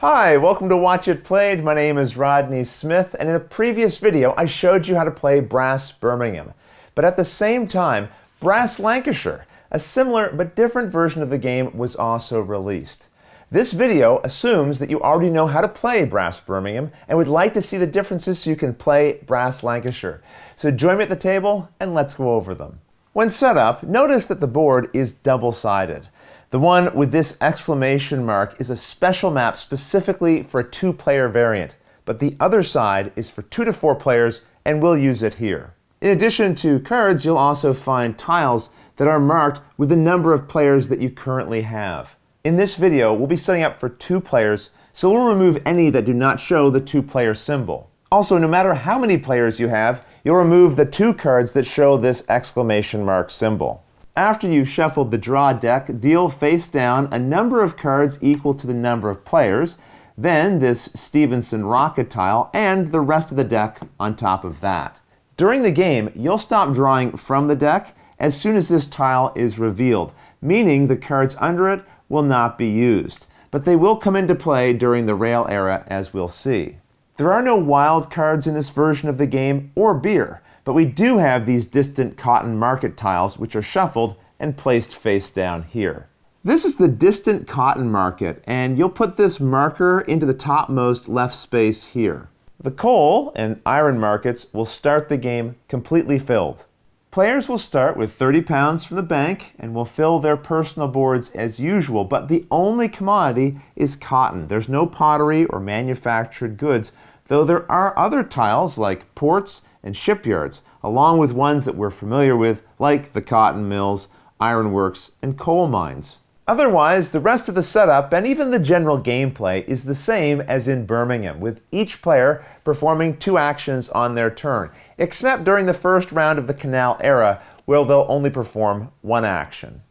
Hi, welcome to Watch It Played. My name is Rodney Smith, and in a previous video I showed you how to play Brass Birmingham. But at the same time, Brass Lancashire, a similar but different version of the game, was also released. This video assumes that you already know how to play Brass Birmingham and would like to see the differences so you can play Brass Lancashire. So join me at the table and let's go over them. When set up, notice that the board is double-sided. The one with this exclamation mark is a special map specifically for a two-player variant, but the other side is for 2 to 4 players, and we'll use it here. In addition to cards, you'll also find tiles that are marked with the number of players that you currently have. In this video, we'll be setting up for 2 players, so we'll remove any that do not show the 2-player symbol. Also, no matter how many players you have, you'll remove the 2 cards that show this exclamation mark symbol. After you've shuffled the draw deck, deal face down a number of cards equal to the number of players, then this Stevenson rocket tile, and the rest of the deck on top of that. During the game, you'll stop drawing from the deck as soon as this tile is revealed, meaning the cards under it will not be used, but they will come into play during the Rail Era, as we'll see. There are no wild cards in this version of the game, or beer, but we do have these distant cotton market tiles, which are shuffled and placed face down here. This is the distant cotton market, and you'll put this marker into the topmost left space here. The coal and iron markets will start the game completely filled. Players will start with 30 pounds from the bank and will fill their personal boards as usual, but the only commodity is cotton. There's no pottery or manufactured goods, though there are other tiles like ports and shipyards, along with ones that we're familiar with, like the cotton mills, ironworks, and coal mines. Otherwise, the rest of the setup and even the general gameplay is the same as in Birmingham, with each player performing 2 actions on their turn, except during the first round of the Canal Era, where they'll only perform 1 action.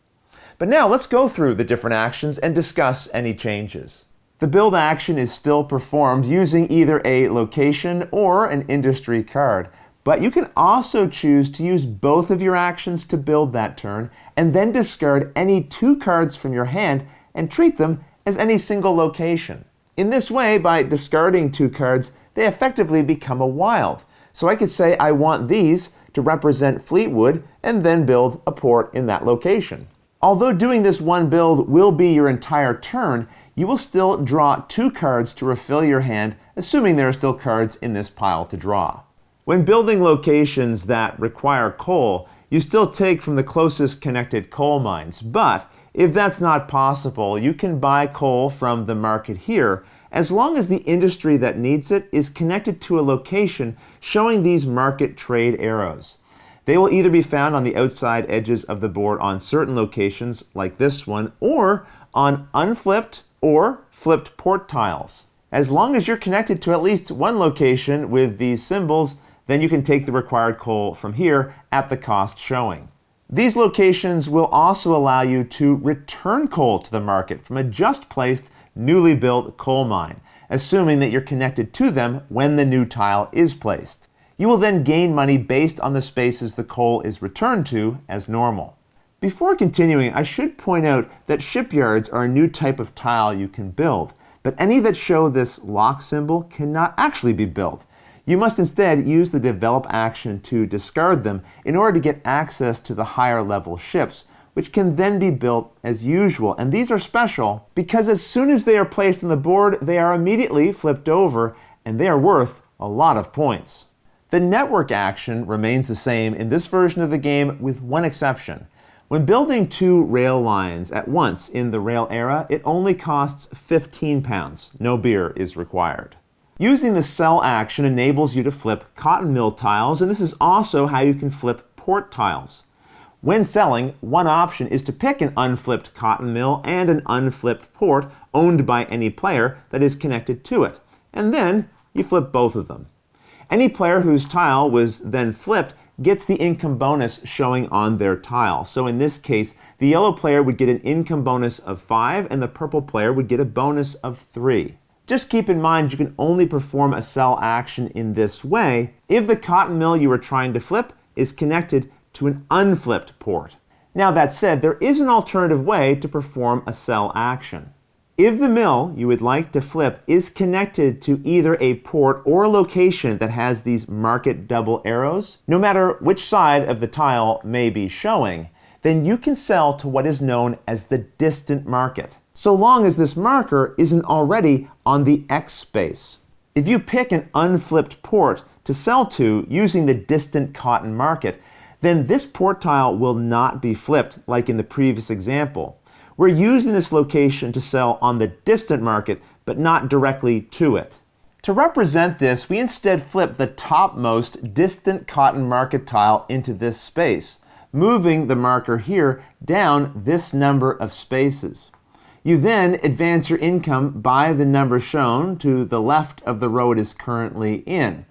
But now let's go through the different actions and discuss any changes. The build action is still performed using either a location or an industry card, but you can also choose to use both of your actions to build that turn and then discard any 2 cards from your hand and treat them as any single location. In this way, by discarding 2 cards, they effectively become a wild. So I could say I want these to represent Fleetwood and then build a port in that location. Although doing this one build will be your entire turn, you will still draw 2 cards to refill your hand, assuming there are still cards in this pile to draw. When building locations that require coal, you still take from the closest connected coal mines, but if that's not possible, you can buy coal from the market here, as long as the industry that needs it is connected to a location showing these market trade arrows. They will either be found on the outside edges of the board on certain locations, like this one, or on unflipped or flipped port tiles. As long as you're connected to at least one location with these symbols, then you can take the required coal from here at the cost showing. These locations will also allow you to return coal to the market from a just placed, newly built coal mine, assuming that you're connected to them when the new tile is placed. You will then gain money based on the spaces the coal is returned to as normal. Before continuing, I should point out that shipyards are a new type of tile you can build, but any that show this lock symbol cannot actually be built. You must instead use the develop action to discard them in order to get access to the higher level ships, which can then be built as usual. And these are special because as soon as they are placed on the board, they are immediately flipped over, and they are worth a lot of points. The network action remains the same in this version of the game, with one exception. When building 2 rail lines at once in the Rail Era, it only costs 15 pounds. No beer is required. Using the sell action enables you to flip cotton mill tiles, and this is also how you can flip port tiles. When selling, one option is to pick an unflipped cotton mill and an unflipped port owned by any player that is connected to it, and then you flip both of them. Any player whose tile was then flipped gets the income bonus showing on their tile. So in this case, the yellow player would get an income bonus of 5 and the purple player would get a bonus of 3. Just keep in mind you can only perform a sell action in this way if the cotton mill you are trying to flip is connected to an unflipped port. Now that said, there is an alternative way to perform a sell action. If the mill you would like to flip is connected to either a port or a location that has these market double arrows, no matter which side of the tile may be showing, then you can sell to what is known as the distant market, so long as this marker isn't already on the X space. If you pick an unflipped port to sell to using the distant cotton market, then this port tile will not be flipped like in the previous example. We're using this location to sell on the distant market, but not directly to it. To represent this, we instead flip the topmost distant cotton market tile into this space, moving the marker here down this number of spaces. You then advance your income by the number shown to the left of the row it is currently in,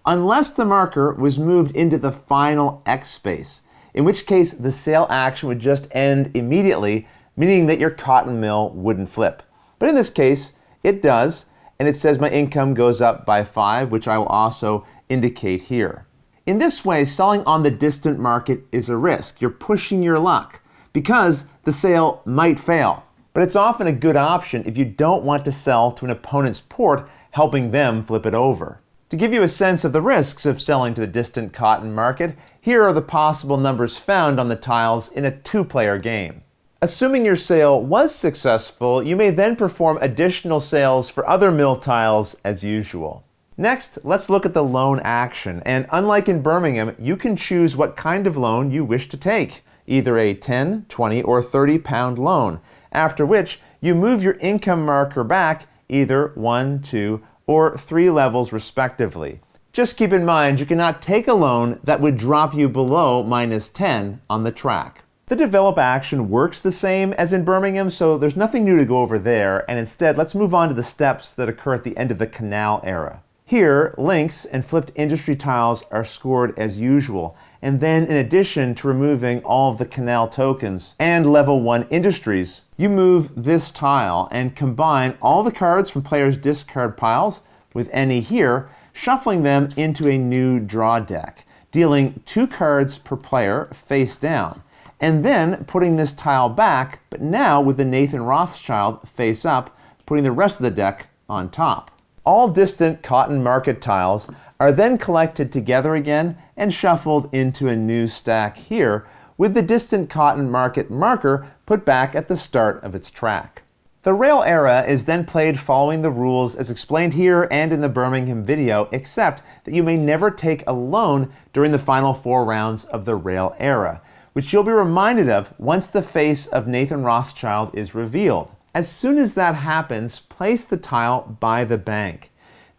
unless the marker was moved into the final X space, in which case the sale action would just end immediately, meaning that your cotton mill wouldn't flip. But in this case, it does, and it says my income goes up by 5, which I will also indicate here. In this way, selling on the distant market is a risk. You're pushing your luck because the sale might fail. But it's often a good option if you don't want to sell to an opponent's port, helping them flip it over. To give you a sense of the risks of selling to the distant cotton market, here are the possible numbers found on the tiles in a two-player game. Assuming your sale was successful, you may then perform additional sales for other mill tiles as usual. Next, let's look at the loan action, and unlike in Birmingham, you can choose what kind of loan you wish to take, either a 10, 20, or 30-pound loan, after which you move your income marker back either 1, 2, or 3 levels respectively. Just keep in mind you cannot take a loan that would drop you below -10 on the track. The develop action works the same as in Birmingham, so there's nothing new to go over there, and instead let's move on to the steps that occur at the end of the Canal Era. Here, links and flipped industry tiles are scored as usual, and then in addition to removing all of the canal tokens and level 1 industries, you move this tile and combine all the cards from players' discard piles with any here, shuffling them into a new draw deck, dealing 2 cards per player face down, and then putting this tile back, but now with the Nathan Rothschild face up, putting the rest of the deck on top. All distant cotton market tiles are then collected together again and shuffled into a new stack here, with the distant cotton market marker put back at the start of its track. The Rail Era is then played following the rules as explained here and in the Birmingham video, except that you may never take a loan during the final 4 rounds of the Rail Era, which you'll be reminded of once the face of Nathan Rothschild is revealed. As soon as that happens, place the tile by the bank.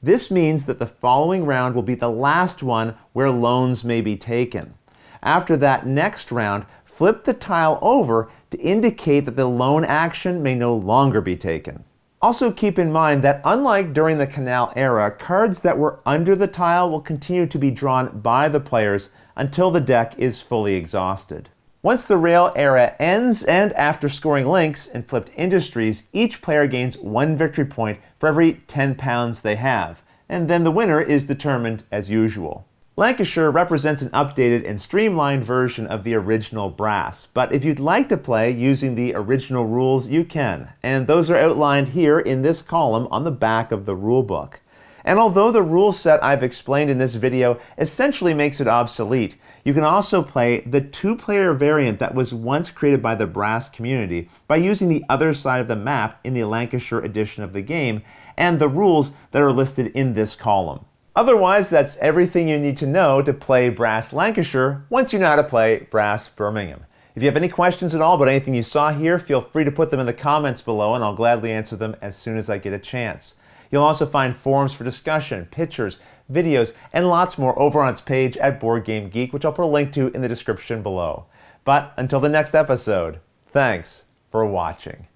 This means that the following round will be the last one where loans may be taken. After that next round, flip the tile over to indicate that the loan action may no longer be taken. Also keep in mind that unlike during the Canal Era, cards that were under the tile will continue to be drawn by the players until the deck is fully exhausted. Once the Rail Era ends and after scoring links and flipped industries, each player gains 1 victory point for every 10 pounds they have, and then the winner is determined as usual. Lancashire represents an updated and streamlined version of the original Brass, but if you'd like to play using the original rules, you can, and those are outlined here in this column on the back of the rulebook. And although the rule set I've explained in this video essentially makes it obsolete, you can also play the 2-player variant that was once created by the Brass community by using the other side of the map in the Lancashire edition of the game and the rules that are listed in this column. Otherwise, that's everything you need to know to play Brass Lancashire once you know how to play Brass Birmingham. If you have any questions at all about anything you saw here, feel free to put them in the comments below and I'll gladly answer them as soon as I get a chance. You'll also find forums for discussion, pictures, videos, and lots more over on its page at Board Game Geek, which I'll put a link to in the description below. But until the next episode, thanks for watching.